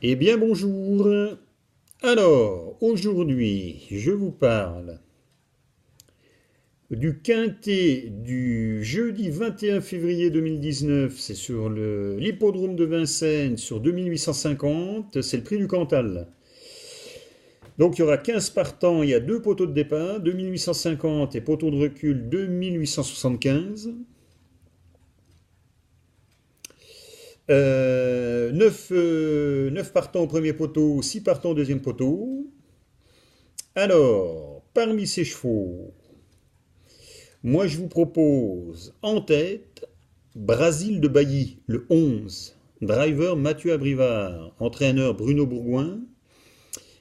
Eh bien bonjour. Alors, aujourd'hui, je vous parle du quintet du jeudi 21 février 2019. C'est sur l'hippodrome de Vincennes sur 2850. C'est le prix du Cantal. Donc il y aura 15 partants, il y a deux poteaux de départ, 2850 et poteau de recul 2875. 9 partants au premier poteau, 6 partants au deuxième poteau. Alors, parmi ces chevaux, moi je vous propose en tête Brasil de Bailly, le 11. Driver Mathieu Abrivard, entraîneur Bruno Bourgoin.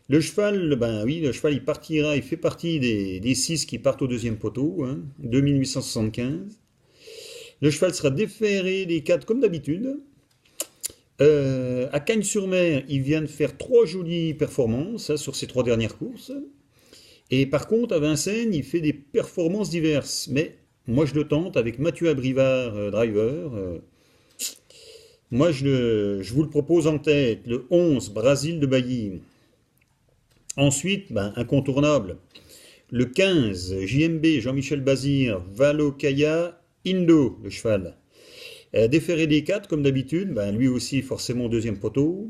Le cheval, ben oui, le cheval il partira, il fait partie des 6 qui partent au deuxième poteau, hein, 2875. Le cheval sera déféré des 4 comme d'habitude. À Cagnes-sur-Mer, il vient de faire 3 jolies performances hein, sur ses 3 dernières courses. Et par contre, à Vincennes, il fait des performances diverses. Mais moi, je le tente avec Mathieu Abrivard, driver. Moi, je vous le propose en tête, le 11, Brasil de Bailly. Ensuite, ben, incontournable, le 15, JMB, Jean-Michel Bazir, Valokaya, Indo, le cheval. Déféré des 4, comme d'habitude, ben, lui aussi forcément deuxième poteau.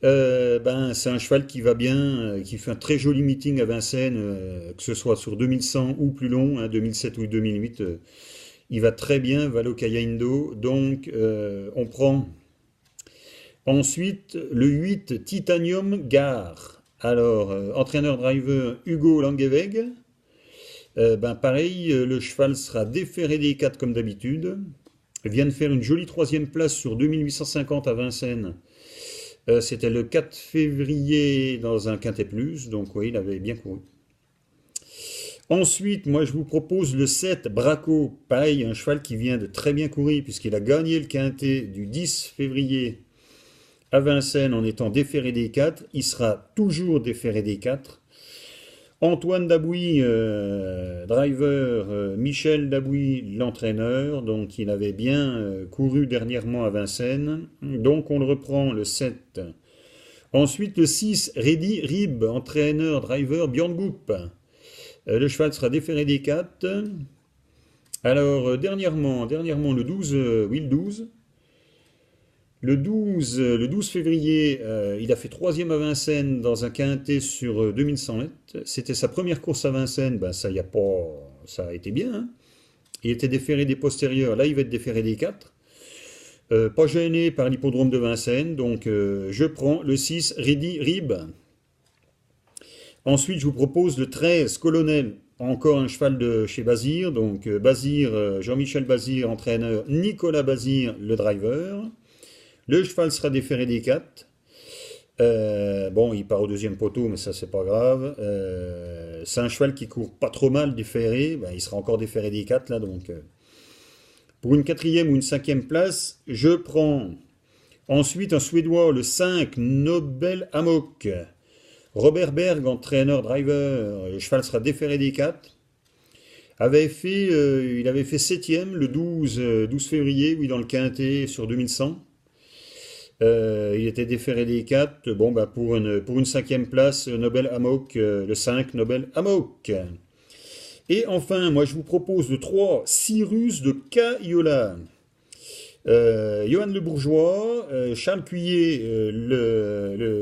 Ben, c'est un cheval qui va bien, qui fait un très joli meeting à Vincennes, que ce soit sur 2100 ou plus long, hein, 2007 ou 2008. Il va très bien, Valokaya Indo. Donc, on prend ensuite le 8, Titanium Gare. Alors, entraîneur-driver Hugo Langeweg. Ben, pareil, le cheval sera déféré des 4 comme d'habitude. Il vient de faire une jolie troisième place sur 2850 à Vincennes. C'était le 4 février dans un Quintet Plus, donc oui, il avait bien couru. Ensuite, moi je vous propose le 7, Braco. Pareil, un cheval qui vient de très bien courir puisqu'il a gagné le Quintet du 10 février à Vincennes en étant déféré des 4. Il sera toujours déféré des 4. Antoine Dabouy, driver, Michel Dabouy, l'entraîneur, donc il avait bien couru dernièrement à Vincennes, donc on le reprend le 7. Ensuite le 6, Reddy Rib, entraîneur, driver, Björn Goop. Le cheval sera déféré des 4. Alors dernièrement le 12, oui le 12, le 12 février, il a fait troisième à Vincennes dans un quintet sur 2100 mètres. C'était sa première course à Vincennes, ben ça, y a pas, ça a été bien, hein. Il était déféré des postérieurs, là il va être déféré des 4. Pas gêné par l'hippodrome de Vincennes, donc je prends le 6, Reddy Rib. Ensuite je vous propose le 13, Colonel. Encore un cheval de chez Bazir, donc Bazir, Jean-Michel Bazir, entraîneur, Nicolas Bazir, le driver. Le cheval sera déféré des 4. Bon, il part au deuxième poteau, mais ça, c'est pas grave. C'est un cheval qui court pas trop mal déféré. Ben, il sera encore déféré des 4, là. Donc, pour une quatrième ou une cinquième place, je prends ensuite un Suédois, le 5, Nobel Amok. Robert Berg, entraîneur-driver. Le cheval sera déféré des 4. Il avait fait septième le 12 février, oui, dans le Quintet sur 2100. Il était déféré des 4. Bon, bah pour une cinquième place, Nobel Amok, le 5, Nobel Amok. Et enfin, moi je vous propose le 3, Cyrus de Cayola. Johan Le Bourgeois, Charles Cuillet,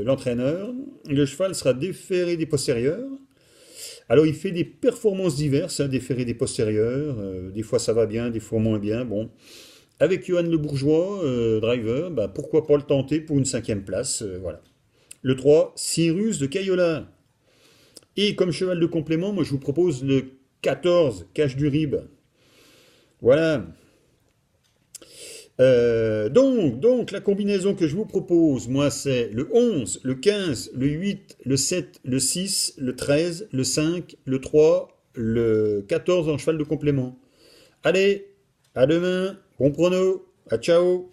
l'entraîneur. Le cheval sera déféré des postérieurs. Alors il fait des performances diverses, hein, déféré des postérieurs. Des fois ça va bien, des fois moins bien. Bon, avec Johan Le Bourgeois, driver, bah, pourquoi pas le tenter pour une cinquième place, voilà. Le 3, Cyrus de Cayola. Et comme cheval de complément, moi je vous propose le 14, Cache du Rib. Voilà. Donc, la combinaison que je vous propose, moi, c'est le 11, le 15, le 8, le 7, le 6, le 13, le 5, le 3, le 14 en cheval de complément. Allez, à demain, bon prono, à ciao.